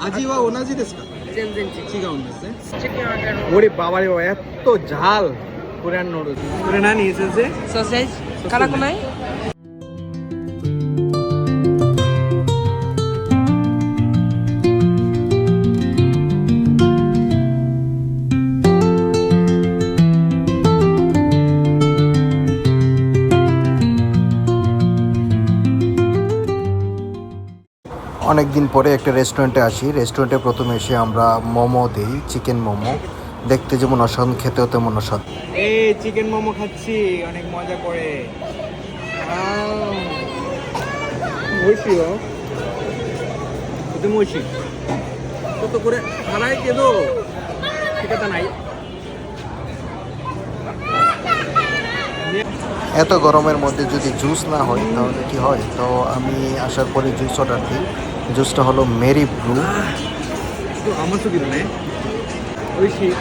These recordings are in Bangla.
味は同じですか？全然違う。違うんですね。チキン揚げる。俺ババリはやっとジャルコリアンノードル。これ何先生？ソーセージ辛くない？ অনেক দিন পরে একটা রেস্টুরেন্টে আসি। রেস্টুরেন্টে প্রথমে এসে আমরা মোমো দিই, চিকেন মোমো। দেখতে যেমন অসাধারণ, খেতেও তেমন অসাধারণ। এই চিকেন মোমো খাচ্ছি অনেক মজা করে।美味しいよ。とても美味しい。ちょっとこれ辛いけど仕方ない。এত গরমের মধ্যে যদি জুস না হয় তাহলে কি হয়? তো আমি আসার পরে জুস অর্ডার দিই। জুসটা হলো মেরি ব্লু। ちょっと甘すぎるね。美味しい。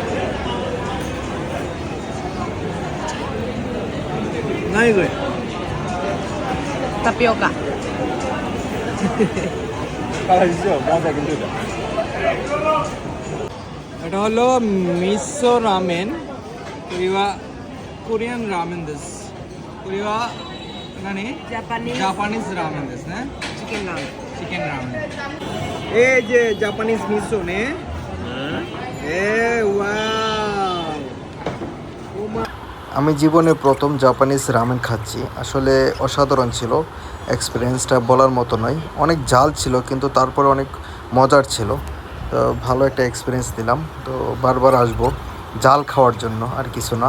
何それ？タピオカ。এটা হলো মিসো রামেন। これはコリアンラーメンです。これは何？ジャパニーズジャパニーズラーメンですね。チキンラーメン。চিকেন রামেন। এই যে জাপানিজ মিসো নে। ওয়াও। আমি জীবনে প্রথম জাপানিজ রামেন খাচ্ছি। আসলে অসাধারণ ছিল। এক্সপিরিয়েন্সটা বলার মতো নয়। অনেক ঝাল ছিল কিন্তু তারপরে অনেক মজার ছিল। তো ভালো একটা এক্সপিরিয়েন্স দিলাম। তো বারবার আসবো ঝাল খাওয়ার জন্য, আর কিছু না।